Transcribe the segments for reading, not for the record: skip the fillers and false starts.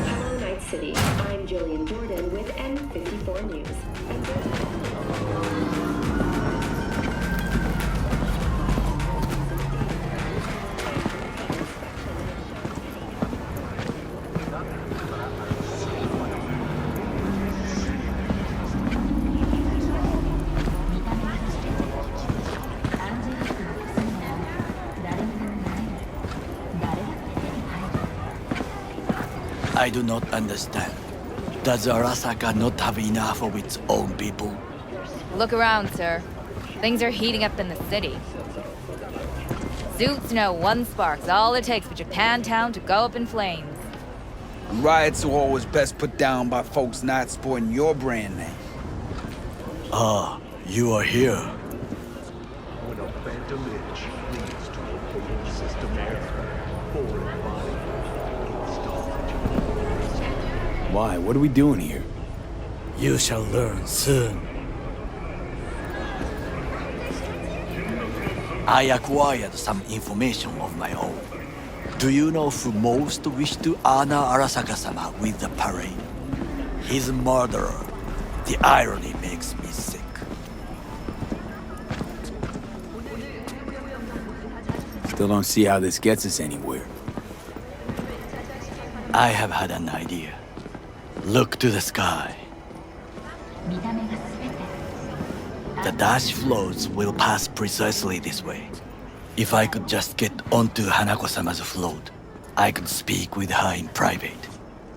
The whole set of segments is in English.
Hello, Night City. I'm Jillian Jordan with N54 News. I do not understand. Does Arasaka not have enough of its own people? Look around, sir. Things are heating up in the city. Zoots know one spark's all it takes for Japantown to go up in flames. Riots are always best put down by folks not sporting your brand name. Ah, you are here. When a phantom itch leads to a belief system error, foreign body installed. Why? What are we doing here? You shall learn soon. I acquired some information of my own. Do you know who most wished to honor Arasaka-sama with the parade? His murderer. The irony makes me sick. Still don't see how this gets us anywhere. I have had an idea. Look to the sky. The dash floats will pass precisely this way. If I could just get onto Hanako-sama's float, I could speak with her in private.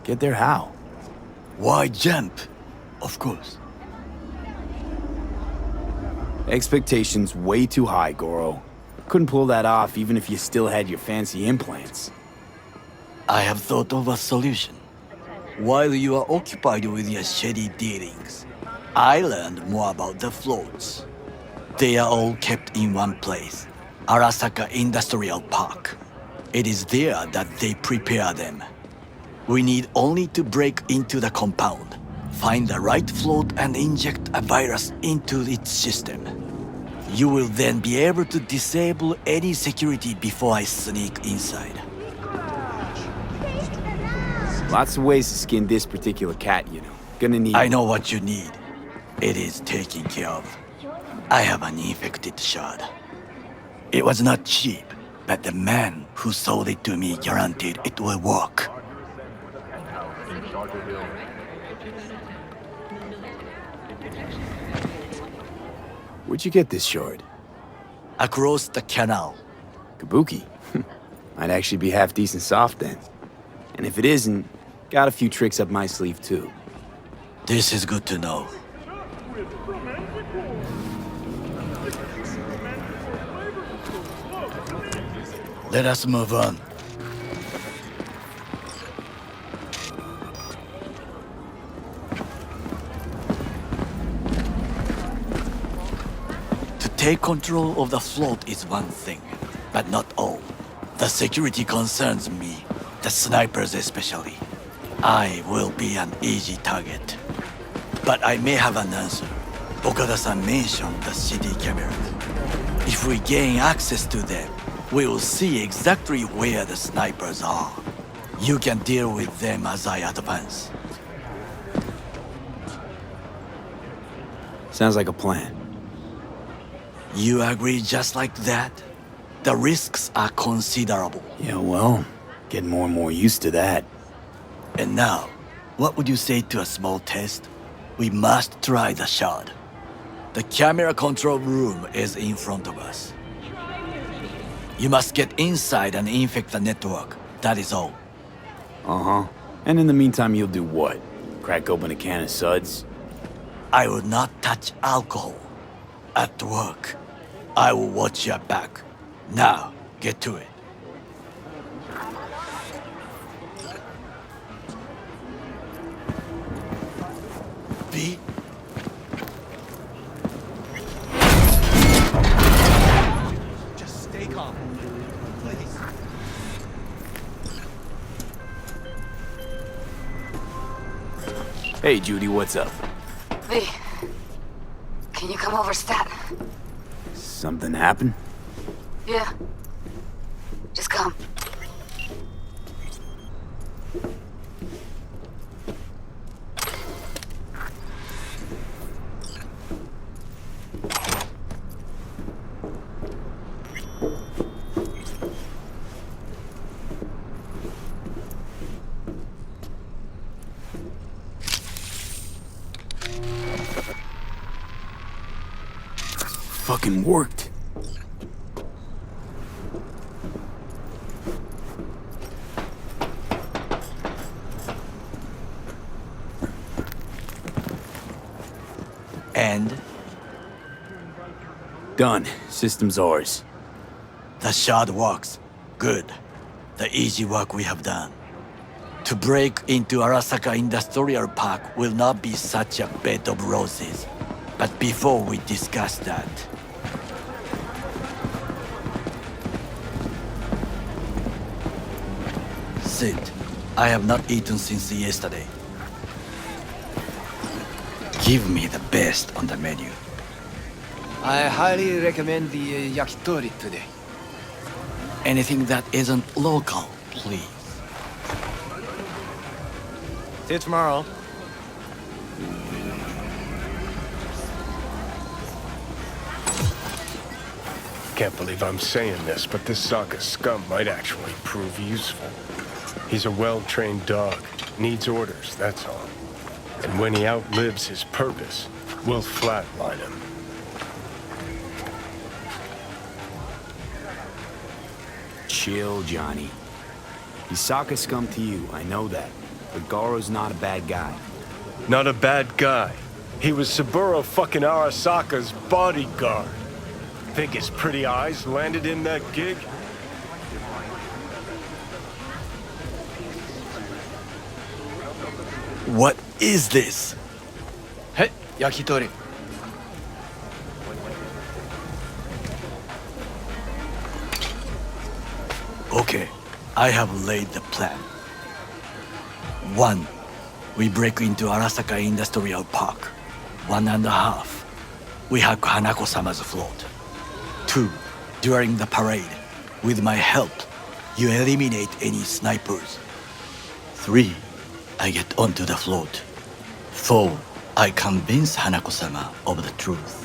Get there how? Why jump? Of course. Expectations way too high, Goro. Couldn't pull that off even if you still had your fancy implants. I have thought of a solution. While you are occupied with your shady dealings, I learned more about the floats. They are all kept in one place, Arasaka Industrial Park. It is there that they prepare them. We need only to break into the compound, find the right float and inject a virus into its system. You will then be able to disable any security before I sneak inside. Lots of ways to skin this particular cat, you know. Gonna need... I know what you need. It is taken care of. I have an infected shard. It was not cheap, but the man who sold it to me guaranteed it will work. Where'd you get this shard? Across the canal. Kabuki. Might actually be half decent soft then. And if it isn't, got a few tricks up my sleeve too. This is good to know. Let us move on. To take control of the float is one thing, but not all. The security concerns me, the snipers especially. I will be an easy target. But I may have an answer. Okada-san mentioned the city cameras. If we gain access to them, we will see exactly where the snipers are. You can deal with them as I advance. Sounds like a plan. You agree just like that? The risks are considerable. Yeah, well, getting more and more used to that. And now, what would you say to a small test? We must try the shard. The camera control room is in front of us. You must get inside and infect the network. That is all. Uh-huh. And in the meantime, you'll do what? Crack open a can of suds? I will not touch alcohol. At work, I will watch your back. Now, get to it. V? Just stay calm, please. Hey, Judy, what's up? V, can you come over stat? Something happen? Yeah. Just come. Fucking worked. And Done. System's ours. the shard works. Good. The easy work we have done. To break into Arasaka Industrial Park will not be such a bed of roses. But before we discuss that, sit. I have not eaten since yesterday. Give me the best on the menu. I highly recommend the yakitori today. Anything that isn't local, please. See you tomorrow. Can't believe I'm saying this, but this Sokka scum might actually prove useful. He's a well-trained dog. Needs orders, that's all. And when he outlives his purpose, we'll flatline him. Chill, Johnny. He's Sokka scum to you, I know that. But Garo's not a bad guy. Not a bad guy. He was Saburo fucking Arasaka's bodyguard. Think his pretty eyes landed in that gig? What is this? Hey, yakitori. Okay, I have laid the plan. 1. We break into Arasaka Industrial Park. 1.5. We hack Hanako-sama's float. 2. During the parade, with my help, you eliminate any snipers. 3. I get onto the float. 4. I convince Hanako-sama of the truth.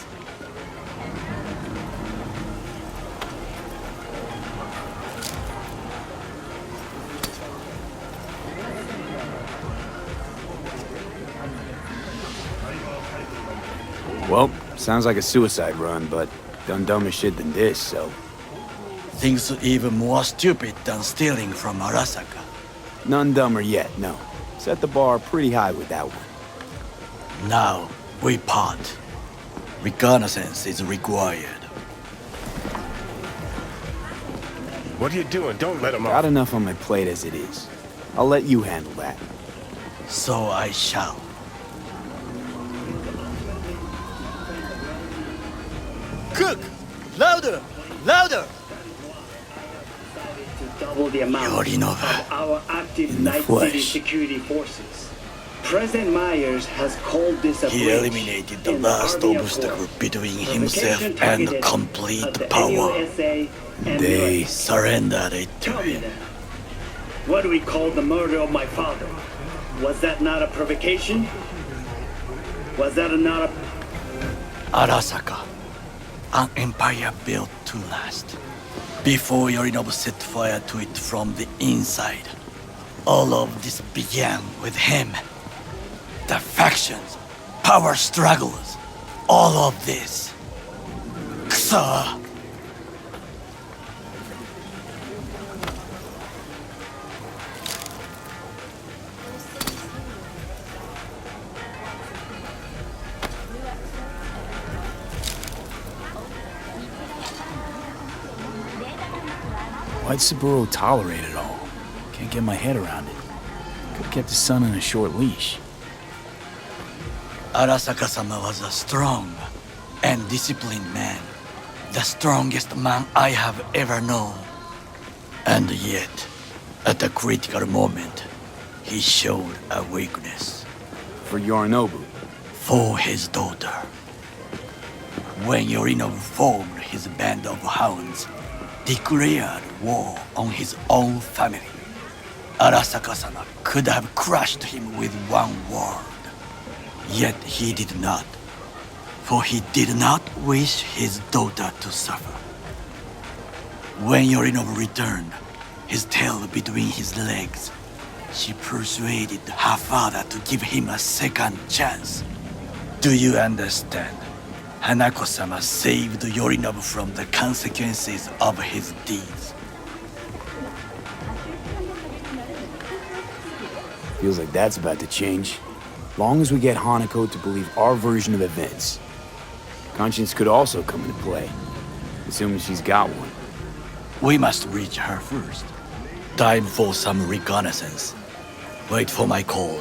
Well, sounds like a suicide run, but done dumber shit than this, so... Things even more stupid than stealing from Arasaka. None dumber yet, no. Set the bar pretty high with that one. Now, we part. Reconnaissance is required. What are you doing? Don't let him Got off. enough on my plate as it is. I'll let you handle that. So I shall. Cook! Louder! Louder! To double the amount Yorinova, of our active in the Night City flesh. security forces. President Myers has called this a He breach eliminated the in last Army obstacle Accord. between Provocation himself and targeted at complete the power. NUSA and They military. surrendered it to Tell me him. then, what do we call the murder of my father? Was that not a provocation? Was that not a... Arasaka, an empire built to last. Before Yorinobu set fire to it from the inside, all of this began with him. The factions, power struggles, all of this. Kusa! Why'd Saburo tolerate it all? Can't get my head around it. Could've kept his son on a short leash. Arasaka-sama was a strong and disciplined man. The strongest man I have ever known. And yet, at a critical moment, he showed a weakness. For Yorinobu. For his daughter. When Yorinobu formed his band of hounds, declared war on his own family. Arasaka-sama could have crushed him with one word. Yet he did not, for he did not wish his daughter to suffer. When Yorinobu returned, his tail between his legs, she persuaded her father to give him a second chance. Do you understand? Hanako-sama saved Yorinobu from the consequences of his deeds. Feels like that's about to change. Long as we get Hanako to believe our version of events. Conscience could also come into play, assuming she's got one. We must reach her first. Time for some reconnaissance. Wait for my call.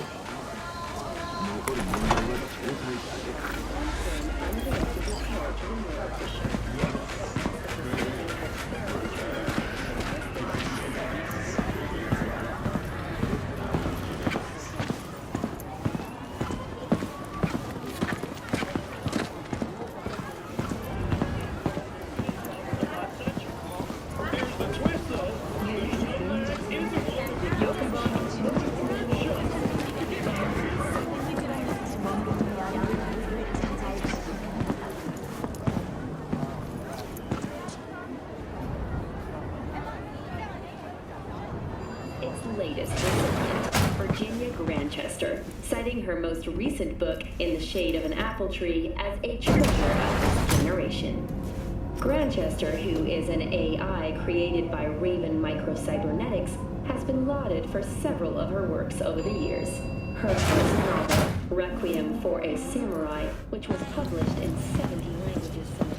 Latest recipient, Virginia Grantchester, citing her most recent book, In the Shade of an Apple Tree, as a treasure of this generation. Grantchester, who is an AI created by Raven Microcybernetics, has been lauded for several of her works over the years. Her first novel, Requiem for a Samurai, which was published in 70 languages from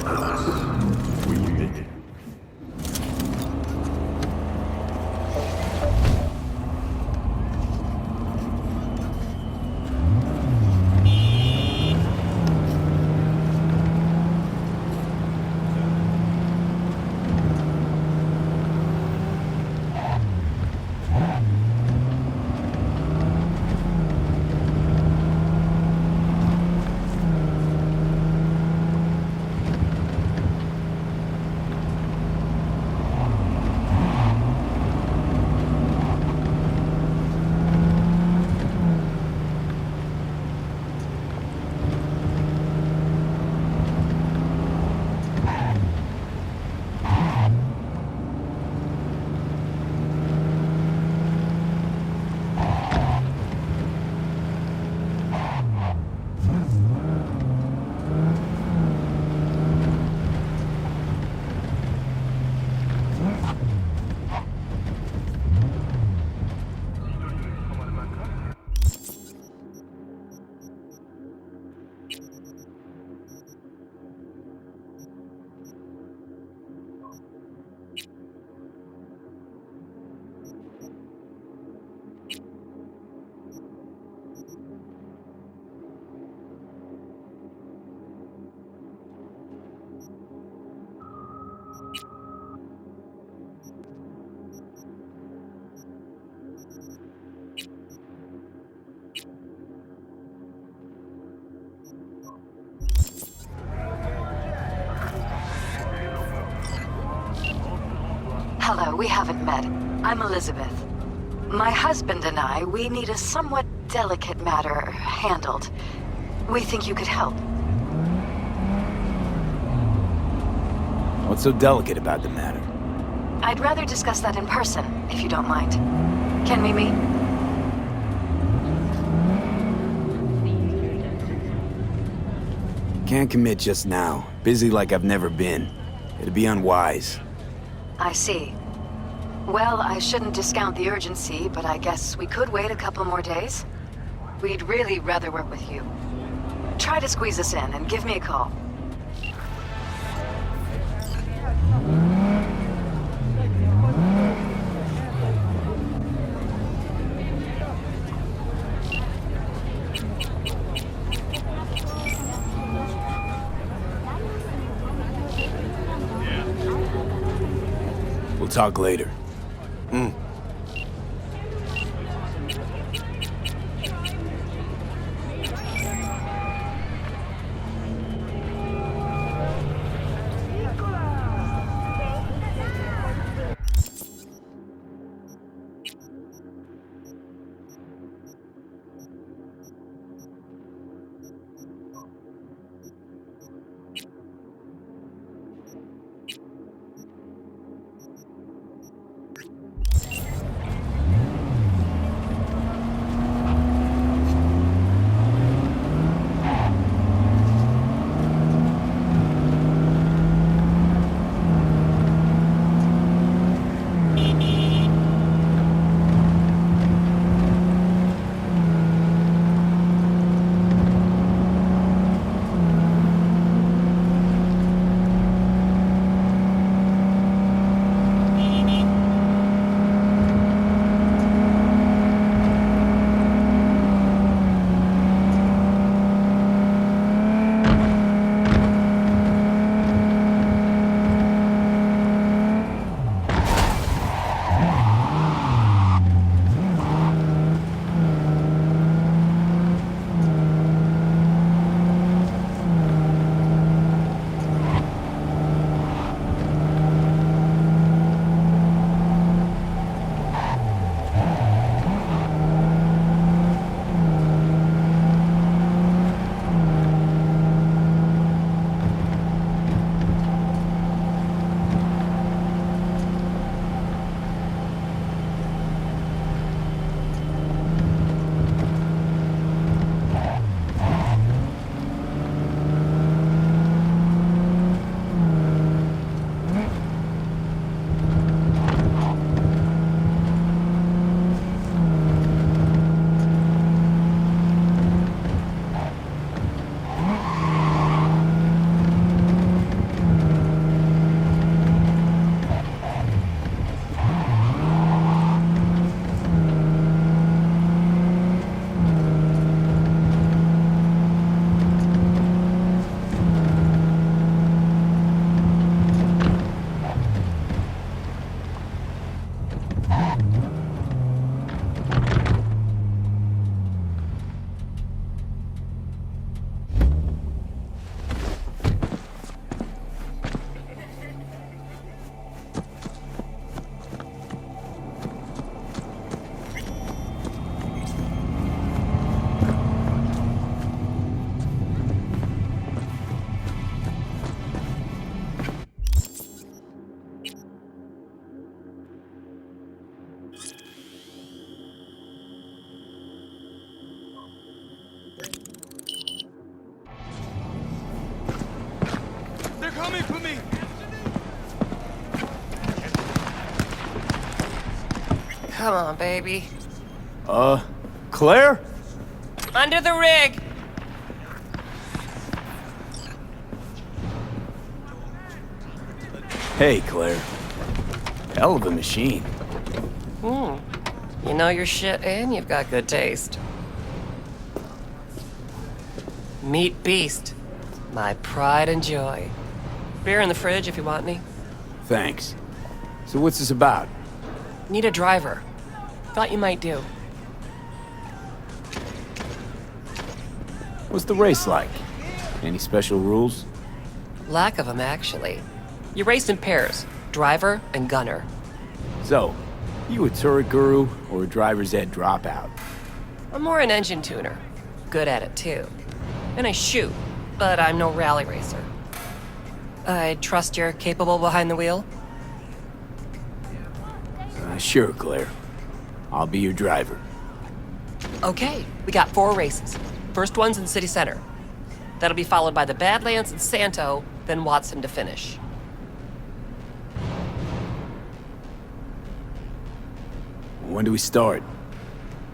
Alas, we did it. Hello, we haven't met. I'm Elizabeth. My husband and I, we need a somewhat delicate matter handled. We think you could help. What's so delicate about the matter? I'd rather discuss that in person, if you don't mind. Can we meet? Can't commit just now. Busy like I've never been. It'd be unwise. I see. Well, I shouldn't discount the urgency, but I guess we could wait a couple more days. We'd really rather work with you. Try to squeeze us in and give me a call. We'll talk later. coming for me! Come on, baby. Claire? Under the rig! Hey, Claire. Hell of a machine. You know your shit and you've got good taste. Meat Beast. My pride and joy. Beer in the fridge if you want any. Thanks. So what's this about? Need a driver. Thought you might do. What's the race like? Any special rules? Lack of them, actually. You race in pairs, driver and gunner. So, you a turret guru or a driver's ed dropout? I'm more an engine tuner. Good at it, too. And I shoot, but I'm no rally racer. I trust you're capable behind the wheel? Sure, Claire. I'll be your driver. Okay, we got 4 races. First one's in City Center. That'll be followed by the Badlands and Santo, then Watson to finish. When do we start?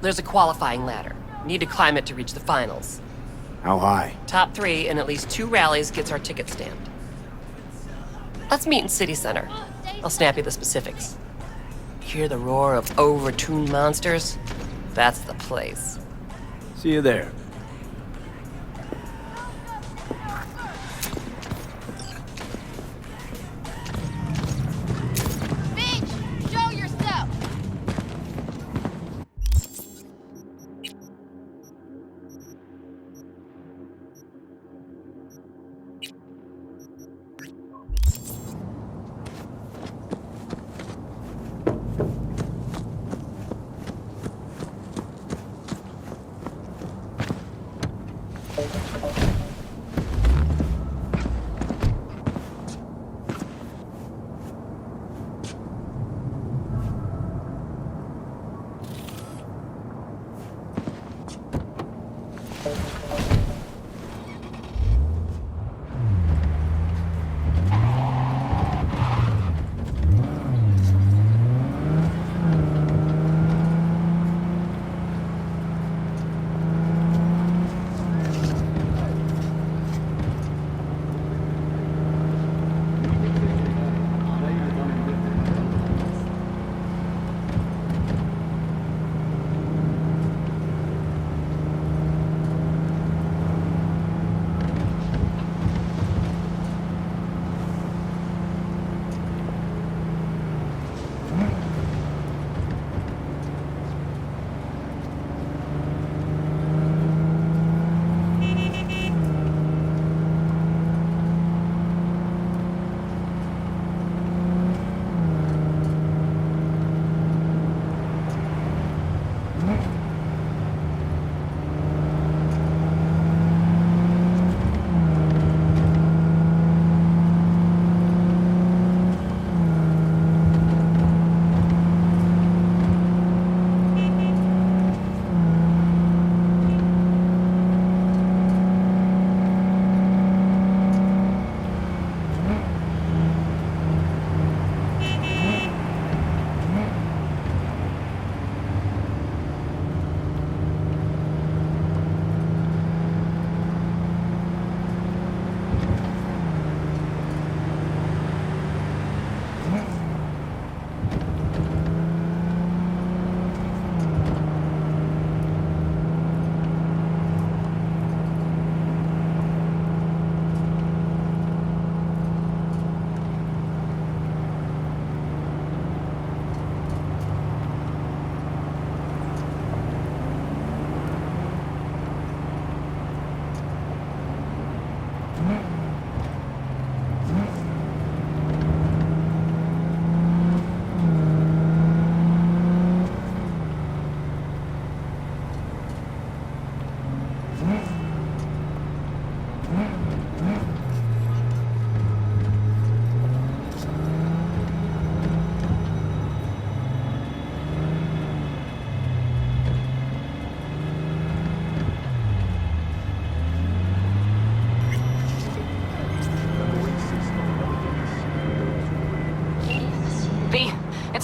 There's a qualifying ladder. Need to climb it to reach the finals. How high? Top 3 in at least 2 rallies gets our ticket stamped. Let's meet in City Center. I'll snap you the specifics. Hear the roar of overtuned monsters? That's the place. See you there. Bitch, show yourself!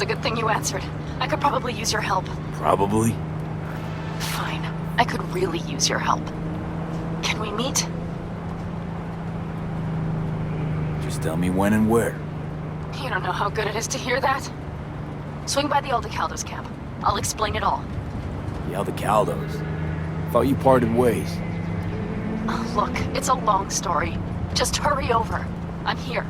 It's a good thing you answered. I could probably use your help. Probably. Fine. I could really use your help. Can we meet? Just tell me when and where. You don't know how good it is to hear that. Swing by the Aldecaldos camp. I'll explain it all. The Aldecaldos? Thought you parted ways. Look, it's a long story. Just hurry over. I'm here.